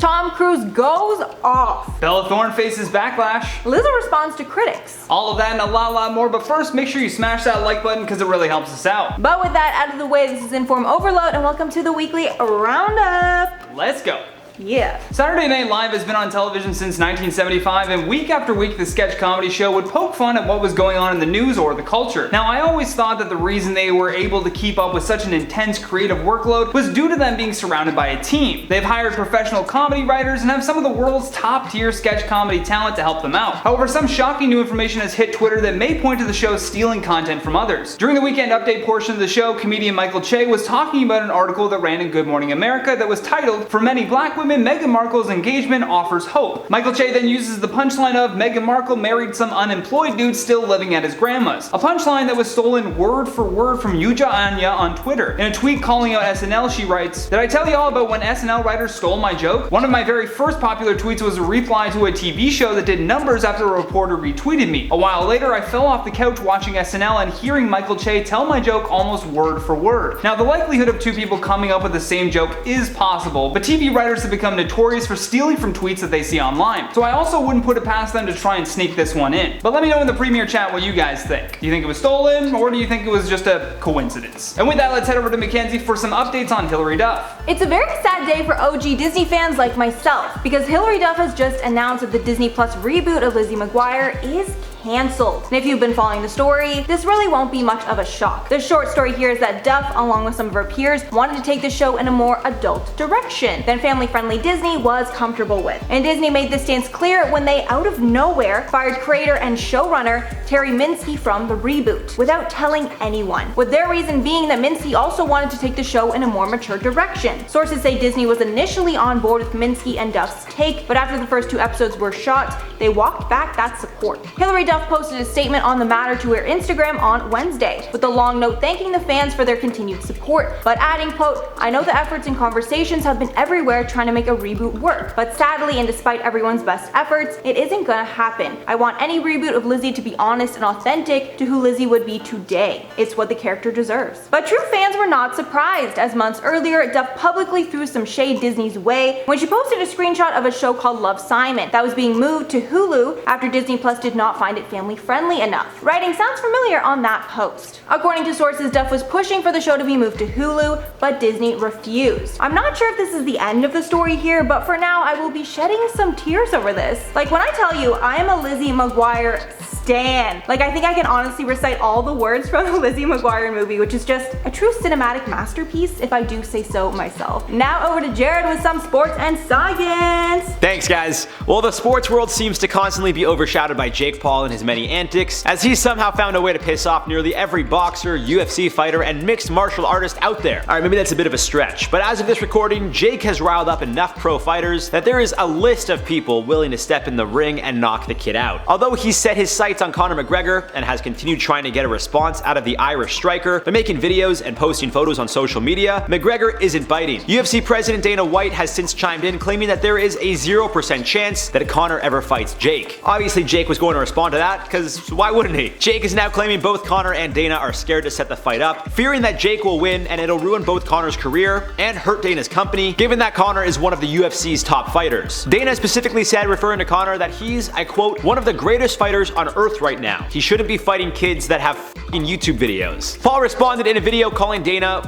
Tom Cruise goes off. Bella Thorne faces backlash. Lizzo responds to critics. All of that and a lot more, but first make sure you smash that like button because it really helps us out. But with that out of the way, this is InformOverload and welcome to the weekly roundup. Let's go. Yeah. Saturday Night Live has been on television since 1975, and week after week the sketch comedy show would poke fun at what was going on in the news or the culture. Now, I always thought that the reason they were able to keep up with such an intense creative workload was due to them being surrounded by a team. They've hired professional comedy writers and have some of the world's top tier sketch comedy talent to help them out. However, some shocking new information has hit Twitter that may point to the show stealing content from others. During the weekend update portion of the show, comedian Michael Che was talking about an article that ran in Good Morning America that was titled, "For Many Black Women, Meghan Markle's engagement offers hope." Michael Che then uses the punchline of Meghan Markle married some unemployed dude still living at his grandma's. A punchline that was stolen word for word from Yuja Anya on Twitter. In a tweet calling out SNL, she writes, "Did I tell you all about when SNL writers stole my joke? One of my very first popular tweets was a reply to a TV show that did numbers after a reporter retweeted me. A while later, I fell off the couch watching SNL and hearing Michael Che tell my joke almost word for word." Now, the likelihood of two people coming up with the same joke is possible, but TV writers have become notorious for stealing from tweets that they see online. So I also wouldn't put it past them to try and sneak this one in. But let me know in the premiere chat what you guys think. Do you think it was stolen, or do you think it was just a coincidence? And with that, let's head over to Mackenzie for some updates on Hilary Duff. It's a very sad day for OG Disney fans like myself, because Hilary Duff has just announced that the Disney Plus reboot of Lizzie McGuire is cancelled. And if you've been following the story, this really won't be much of a shock. The short story here is that Duff, along with some of her peers, wanted to take the show in a more adult direction than family-friendly Disney was comfortable with. And Disney made this stance clear when they, out of nowhere, fired creator and showrunner Terry Minsky from the reboot, without telling anyone, with their reason being that Minsky also wanted to take the show in a more mature direction. Sources say Disney was initially on board with Minsky and Duff's take, but after the first 2 episodes were shot, they walked back that support. Hilary Duff posted a statement on the matter to her Instagram on Wednesday, with a long note thanking the fans for their continued support, but adding, quote, "I know the efforts and conversations have been everywhere trying to make a reboot work, but sadly and despite everyone's best efforts, it isn't gonna happen. I want any reboot of Lizzie to be honest and authentic to who Lizzie would be today. It's what the character deserves." But true fans were not surprised, as months earlier, Duff publicly threw some shade Disney's way when she posted a screenshot of a show called Love, Simon that was being moved to Hulu after Disney Plus did not find it family-friendly enough. Writing sounds familiar on that post. According to sources, Duff was pushing for the show to be moved to Hulu, but Disney refused. I'm not sure if this is the end of the story here, but for now I will be shedding some tears over this. Like, when I tell you I am a Lizzie McGuire stan. Like, I think I can honestly recite all the words from the Lizzie McGuire movie, which is just a true cinematic masterpiece, if I do say so myself. Now over to Jared with some sports and science. Thanks, guys. Well, the sports world seems to constantly be overshadowed by Jake Paul and his many antics, as he somehow found a way to piss off nearly every boxer, UFC fighter, and mixed martial artist out there. Alright, maybe that's a bit of a stretch, but as of this recording, Jake has riled up enough pro fighters that there is a list of people willing to step in the ring and knock the kid out. Although he's set his sights on Conor McGregor and has continued trying to get a response out of the Irish striker by making videos and posting photos on social media, McGregor isn't biting. UFC President Dana White has since chimed in, claiming that there is a 0% chance that Conor ever fights Jake. Obviously, Jake was going to respond to that, because why wouldn't he? Jake is now claiming both Conor and Dana are scared to set the fight up, fearing that Jake will win and it'll ruin both Conor's career and hurt Dana's company, given that Conor is one of the UFC's top fighters. Dana specifically said, referring to Conor, that he's, I quote, "one of the greatest fighters on earth right now. He shouldn't be fighting kids that have f***ing YouTube videos." Paul responded in a video calling Dana,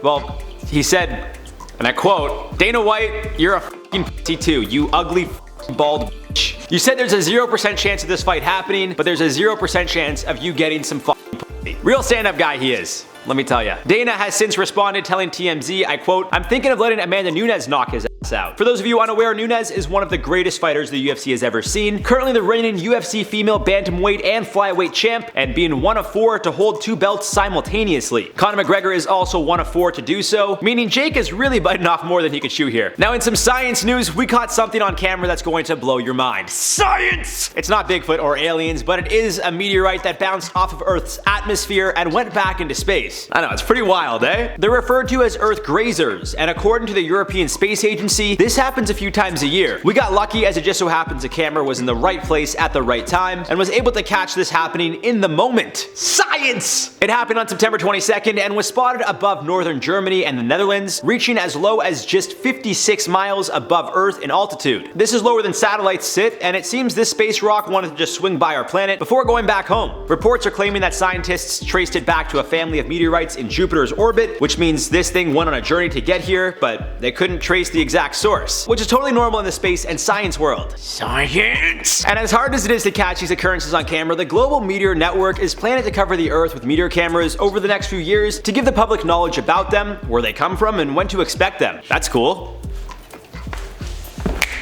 well, he said, and I quote, "Dana White, you're a f***ing pussy too, you ugly f***ing bald bitch. You said there's a 0% chance of this fight happening, but there's a 0% chance of you getting some f***ing pussy." Real stand-up guy he is. Let me tell ya. Dana has since responded, telling TMZ, I quote, "I'm thinking of letting Amanda Nunes knock his ass out." For those of you unaware, Nunes is one of the greatest fighters the UFC has ever seen, currently the reigning UFC female bantamweight and flyweight champ, and being one of 4 to hold 2 belts simultaneously. Conor McGregor is also one of 4 to do so, meaning Jake is really biting off more than he could chew here. Now, in some science news, we caught something on camera that's going to blow your mind. Science! It's not Bigfoot or aliens, but it is a meteorite that bounced off of Earth's atmosphere and went back into space. I know, it's pretty wild, eh? They're referred to as Earth grazers, and according to the European Space Agency, see, this happens a few times a year. We got lucky as it just so happens a camera was in the right place at the right time and was able to catch this happening in the moment. Science! It happened on September 22nd and was spotted above northern Germany and the Netherlands, reaching as low as just 56 miles above Earth in altitude. This is lower than satellites sit, and it seems this space rock wanted to just swing by our planet before going back home. Reports are claiming that scientists traced it back to a family of meteorites in Jupiter's orbit, which means this thing went on a journey to get here, but they couldn't trace the exact source, which is totally normal in the space and science world. Science! And as hard as it is to catch these occurrences on camera, the Global Meteor Network is planning to cover the Earth with meteor cameras over the next few years to give the public knowledge about them, where they come from, and when to expect them. That's cool.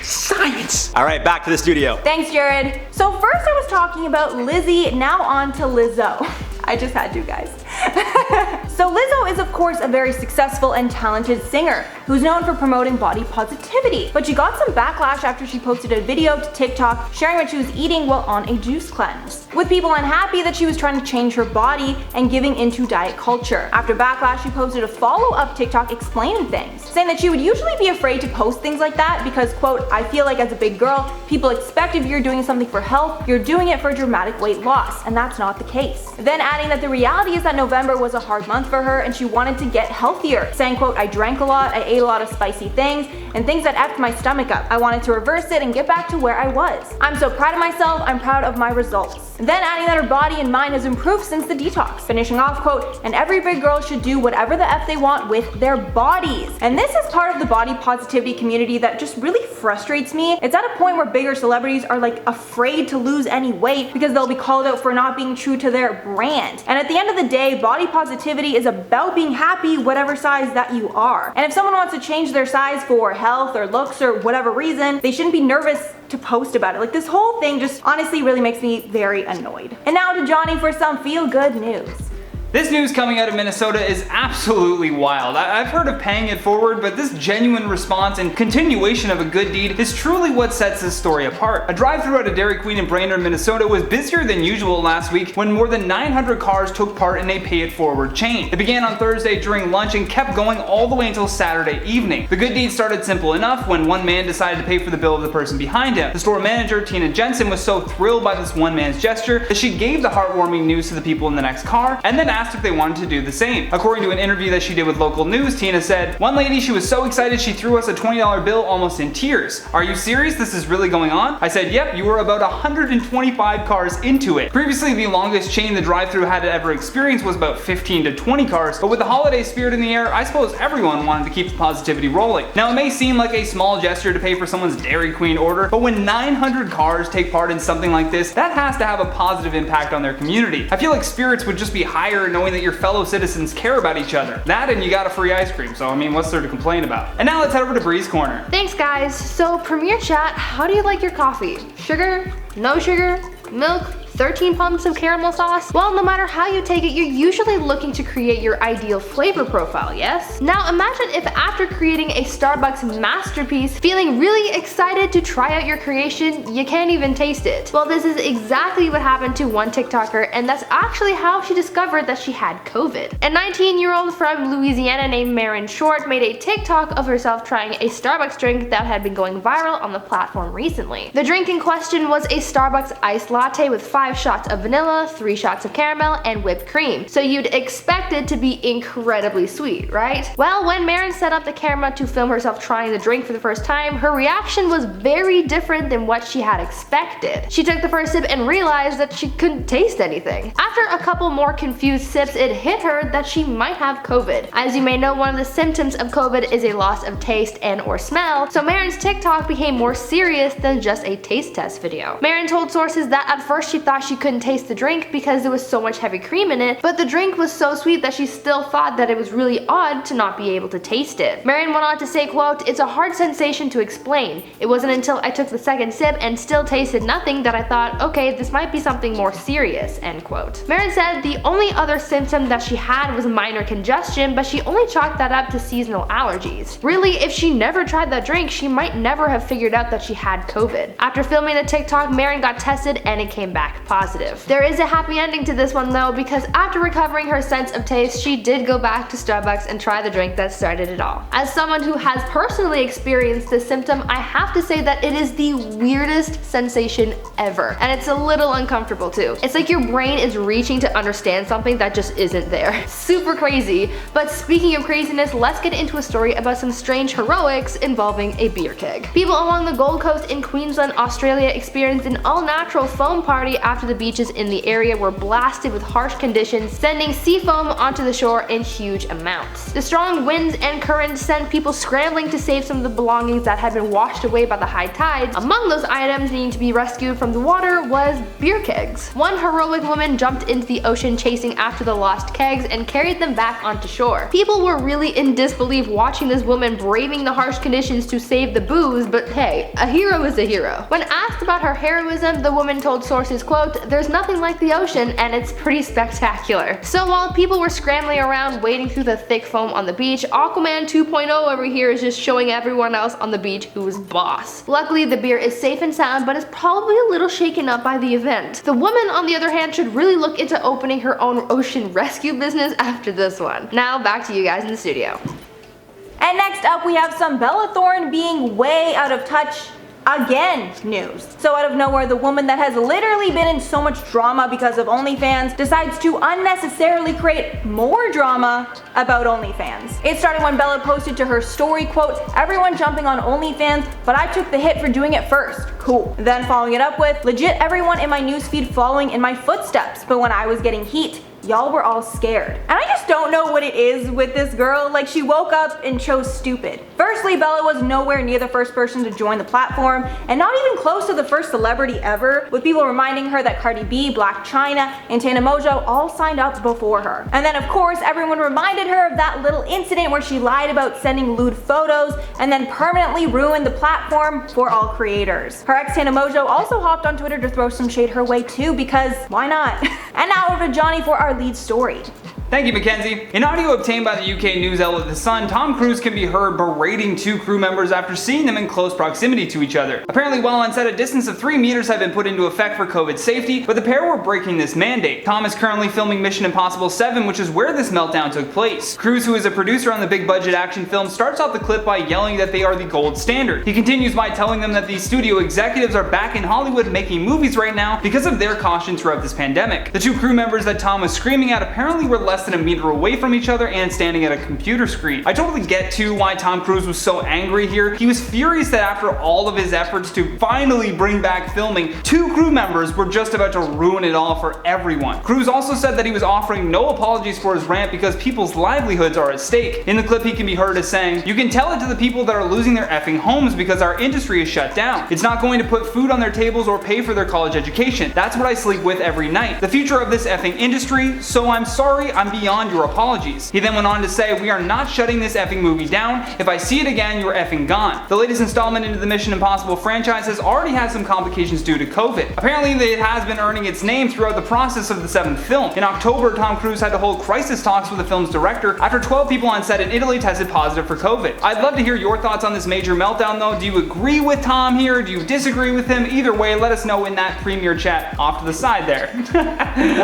Science! Alright, back to the studio. Thanks, Jared. So first I was talking about Lizzie, now on to Lizzo. I just had to, guys. So Lizzo is of course a very successful and talented singer who's known for promoting body positivity, but she got some backlash after she posted a video to TikTok sharing what she was eating while on a juice cleanse, with people unhappy that she was trying to change her body and giving into diet culture. After backlash, she posted a follow-up TikTok explaining things, saying that she would usually be afraid to post things like that because, quote, I feel like as a big girl, people expect if you're doing something for health, you're doing it for dramatic weight loss, and that's not the case. Then adding that the reality is that November was a hard month for her and she wanted to get healthier, saying, quote, I drank a lot, I ate a lot of spicy things, and things that effed my stomach up. I wanted to reverse it and get back to where I was. I'm so proud of myself, I'm proud of my results. Then adding that her body and mind has improved since the detox, finishing off, quote, and every big girl should do whatever the F they want with their bodies. And this is part of the body positivity community that just really frustrates me. It's at a point where bigger celebrities are like afraid to lose any weight because they'll be called out for not being true to their brand. And at the end of the day, body positivity is about being happy whatever size that you are. And if someone wants to change their size for health or looks or whatever reason, they shouldn't be nervous to post about it. Like, this whole thing just honestly really makes me very annoyed. And now to Johnny for some feel-good news. This news coming out of Minnesota is absolutely wild. I've heard of paying it forward, but this genuine response and continuation of a good deed is truly what sets this story apart. A drive-thru at a Dairy Queen in Brainerd, Minnesota was busier than usual last week when more than 900 cars took part in a pay it forward chain. It began on Thursday during lunch and kept going all the way until Saturday evening. The good deed started simple enough when one man decided to pay for the bill of the person behind him. The store manager, Tina Jensen, was so thrilled by this one man's gesture that she gave the heartwarming news to the people in the next car and then asked if they wanted to do the same. According to an interview that she did with local news, Tina said, "One lady, she was so excited she threw us a $20 bill almost in tears. Are you serious? This is really going on?" I said, "Yep, you were about 125 cars into it." Previously, the longest chain the drive-thru had ever experienced was about 15 to 20 cars, but with the holiday spirit in the air, I suppose everyone wanted to keep the positivity rolling. Now, it may seem like a small gesture to pay for someone's Dairy Queen order, but when 900 cars take part in something like this, that has to have a positive impact on their community. I feel like spirits would just be higher knowing that your fellow citizens care about each other. That and you got a free ice cream, so I mean, what's there to complain about? And now let's head over to Brie's Corner. Thanks guys. So Premier Chat, how do you like your coffee? Sugar? No sugar? Milk? 13 pumps of caramel sauce? Well, no matter how you take it, you're usually looking to create your ideal flavor profile, yes? Now imagine if after creating a Starbucks masterpiece, feeling really excited to try out your creation, you can't even taste it. Well, this is exactly what happened to one TikToker, and that's actually how she discovered that she had COVID. A 19-year-old from Louisiana named Marin Short made a TikTok of herself trying a Starbucks drink that had been going viral on the platform recently. The drink in question was a Starbucks iced latte with 5 shots of vanilla, 3 shots of caramel, and whipped cream. So you'd expect it to be incredibly sweet, right? Well, when Marin set up the camera to film herself trying the drink for the first time, her reaction was very different than what she had expected. She took the first sip and realized that she couldn't taste anything. After a couple more confused sips, it hit her that she might have COVID. As you may know, one of the symptoms of COVID is a loss of taste and or smell, so Marin's TikTok became more serious than just a taste test video. Marin told sources that at first she thought she couldn't taste the drink because there was so much heavy cream in it, but the drink was so sweet that she still thought that it was really odd to not be able to taste it. Marin went on to say, quote, "It's a hard sensation to explain. It wasn't until I took the second sip and still tasted nothing that I thought, okay, this might be something more serious," end quote. Marin said the only other symptom that she had was minor congestion, but she only chalked that up to seasonal allergies. Really, if she never tried that drink, she might never have figured out that she had COVID. After filming the TikTok, Marin got tested and it came back positive. There is a happy ending to this one though, because after recovering her sense of taste, she did go back to Starbucks and try the drink that started it all. As someone who has personally experienced this symptom, I have to say that it is the weirdest sensation ever. And it's a little uncomfortable too. It's like your brain is reaching to understand something that just isn't there. Super crazy. But speaking of craziness, let's get into a story about some strange heroics involving a beer keg. People along the Gold Coast in Queensland, Australia experienced an all-natural foam party after the beaches in the area were blasted with harsh conditions, sending sea foam onto the shore in huge amounts. The strong winds and currents sent people scrambling to save some of the belongings that had been washed away by the high tides. Among those items needing to be rescued from the water was beer kegs. One heroic woman jumped into the ocean chasing after the lost kegs and carried them back onto shore. People were really in disbelief watching this woman braving the harsh conditions to save the booze, but hey, a hero is a hero. When asked about her heroism, the woman told sources, quote, "There's nothing like the ocean and it's pretty spectacular." So while people were scrambling around wading through the thick foam on the beach, Aquaman 2.0 over here is just showing everyone else on the beach who's boss. Luckily, the beer is safe and sound, but is probably a little shaken up by the event. The woman, on the other hand, should really look into opening her own ocean rescue business after this one. Now back to you guys in the studio. And next up, we have some Bella Thorne being way out of touch again news. So out of nowhere, the woman that has literally been in so much drama because of OnlyFans decides to unnecessarily create more drama about OnlyFans. It started when Bella posted to her story, quote, "Everyone jumping on OnlyFans, but I took the hit for doing it first. Cool." Then following it up with, "Legit everyone in my newsfeed following in my footsteps, but when I was getting heat, y'all were all scared." And I just don't know what it is with this girl. Like, she woke up and chose stupid. Firstly, Bella was nowhere near the first person to join the platform, and not even close to the first celebrity ever, with people reminding her that Cardi B, Black China, and Tana Mojo all signed up before her. And then of course, everyone reminded her of that little incident where she lied about sending lewd photos and then permanently ruined the platform for all creators. Her ex Tana Mojo also hopped on Twitter to throw some shade her way too, because why not? And now over to Johnny for our lead story. Thank you, Mackenzie. In audio obtained by the UK news outlet The Sun, Tom Cruise can be heard berating two crew members after seeing them in close proximity to each other. Apparently, while on set, a distance of 3 meters had been put into effect for COVID safety, but the pair were breaking this mandate. Tom is currently filming Mission Impossible 7, which is where this meltdown took place. Cruise, who is a producer on the big budget action film, starts off the clip by yelling that they are the gold standard. He continues by telling them that the studio executives are back in Hollywood making movies right now because of their caution throughout this pandemic. The two crew members that Tom was screaming at apparently were less than a meter away from each other and standing at a computer screen. I totally get too why Tom Cruise was so angry here. He was furious that after all of his efforts to finally bring back filming, two crew members were just about to ruin it all for everyone. Cruise also said that he was offering no apologies for his rant because people's livelihoods are at stake. In the clip, he can be heard as saying, "You can tell it to the people that are losing their effing homes because our industry is shut down. It's not going to put food on their tables or pay for their college education. That's what I sleep with every night. The future of this effing industry, so I'm sorry, I'm beyond your apologies." He then went on to say, "We are not shutting this effing movie down. If I see it again, you're effing gone." The latest installment into the Mission Impossible franchise has already had some complications due to COVID. Apparently, it has been earning its name throughout the process of the 7th film. In October, Tom Cruise had to hold crisis talks with the film's director after 12 people on set in Italy tested positive for COVID. I'd love to hear your thoughts on this major meltdown though. Do you agree with Tom here? Do you disagree with him? Either way, let us know in that premiere chat off to the side there.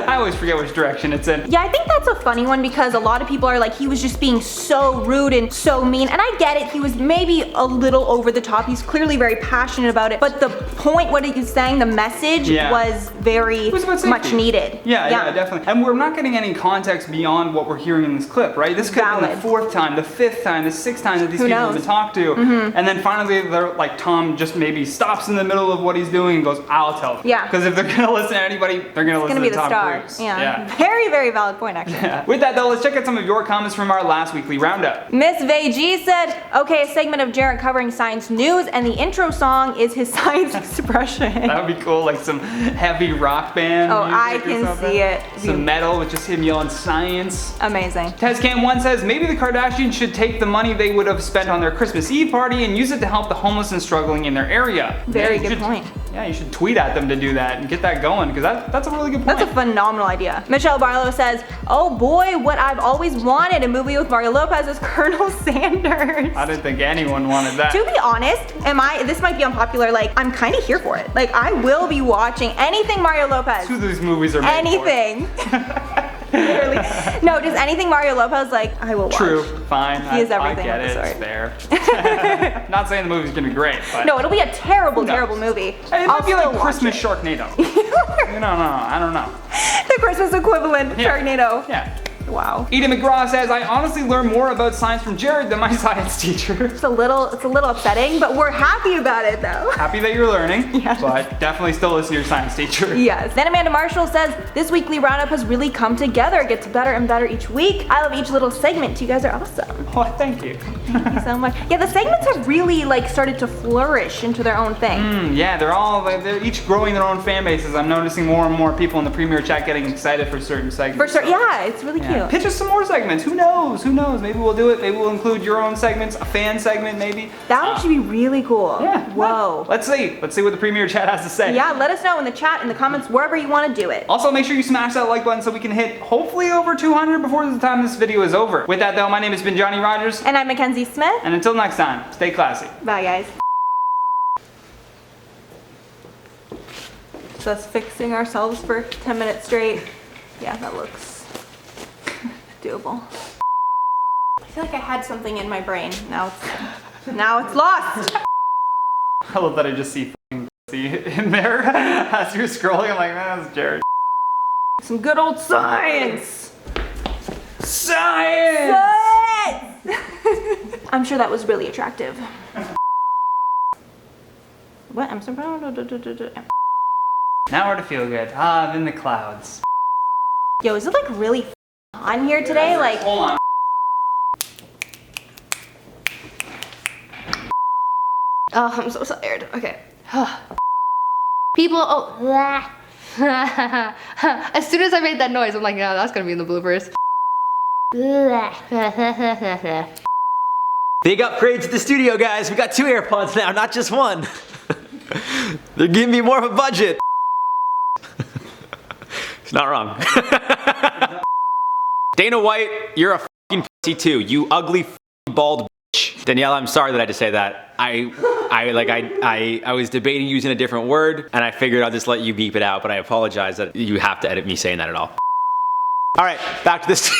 I always forget which direction it's in. Yeah, I think that's a funny one because a lot of people are like, he was just being so rude and so mean, and I get it, he was maybe a little over the top, he's clearly very passionate about it, but the point, what he was saying, the message was very much needed. Yeah, definitely. And we're not getting any context beyond what we're hearing in this clip, right? This could have been the 4th time, the 5th time, the 6th time that these people have been talked to, and then finally they're like, Tom just maybe stops in the middle of what he's doing and goes, "I'll tell them." Yeah. Because if they're gonna listen to anybody, they're gonna listen to Tom Cruise. Yeah. Very, very valid point, actually. Yeah. With that though, let's check out some of your comments from our last weekly roundup. Miss Vay G said, "Okay, a segment of Jarrett covering science news, and the intro song is his science expression." That would be cool, like some heavy rock band. Oh, I can see it. Some metal with just him yelling science. Amazing. TezCam1 says, "Maybe the Kardashians should take the money they would have spent on their Christmas Eve party and use it to help the homeless and struggling in their area." Very good point. Yeah, Yeah, you should tweet at them to do that and get that going, because that's a really good point. That's a phenomenal idea. Michelle Barlow says, oh boy, what I've always wanted, a movie with Mario Lopez as Colonel Sanders. I didn't think anyone wanted that. To be honest, this might be unpopular, like, I'm kind of here for it. Like, I will be watching anything Mario Lopez. Two of these movies are made anything. Literally. No, just anything Mario Lopez, like, I will watch. True, fine. He is everything I of get the it, sort. it's fair. Not saying the movie's gonna be great, but. No, it'll be a terrible, Who knows? terrible movie. It might be like Christmas watch Sharknado. I don't know. The Christmas equivalent, Yeah. Sharknado. Yeah. Wow. Eden McGraw says, I honestly learned more about science from Jared than my science teacher. It's a little upsetting, but we're happy about it though. Happy that you're learning, Yes. but definitely still listen to your science teacher. Yes. Then Amanda Marshall says, this weekly roundup has really come together. It gets better and better each week. I love each little segment. You guys are awesome. Oh, thank you. Thank you so much. Yeah, the segments have really like started to flourish into their own thing. Yeah, they're each growing their own fan bases. I'm noticing more and more people in the premiere chat getting excited for certain segments. For sure. Yeah, it's really Yeah. cute. Pitch us some more segments. Who knows? Who knows? Maybe we'll do it. Maybe we'll include your own segments, a fan segment maybe. That one should be really cool. Yeah. Whoa. Let's see what the premiere chat has to say. Yeah, let us know in the chat, in the comments, wherever you want to do it. Also, make sure you smash that like button so we can hit hopefully over 200 before the time this video is over. With that though, my name has been Johnny Rogers. And I'm Mackenzie Smith. And until next time, stay classy. Bye guys. So us fixing ourselves for 10 minutes straight. Yeah, that looks doable. I feel like I had something in my brain. Now it's lost. I love that I just see in there as you're scrolling. I'm like, man, that's Jared. Some good old science. Science! I'm sure that was really attractive. What? I'm sorry. Now where to feel good? Ah, in the clouds. Yo, is it like really on here today? Like, Hold on. Oh, I'm so tired. Okay. People, as soon as I made that noise, I'm like, no, that's gonna be in the bloopers. Big upgrade to the studio, guys. We got 2 AirPods now, not just one. They're giving me more of a budget. It's not wrong. Dana White, you're a fucking pussy too. You ugly bald bitch. Danielle, I'm sorry that I had to say that. I was debating using a different word, and I figured I'll just let you beep it out, but I apologize that you have to edit me saying that at all. All right, back to this.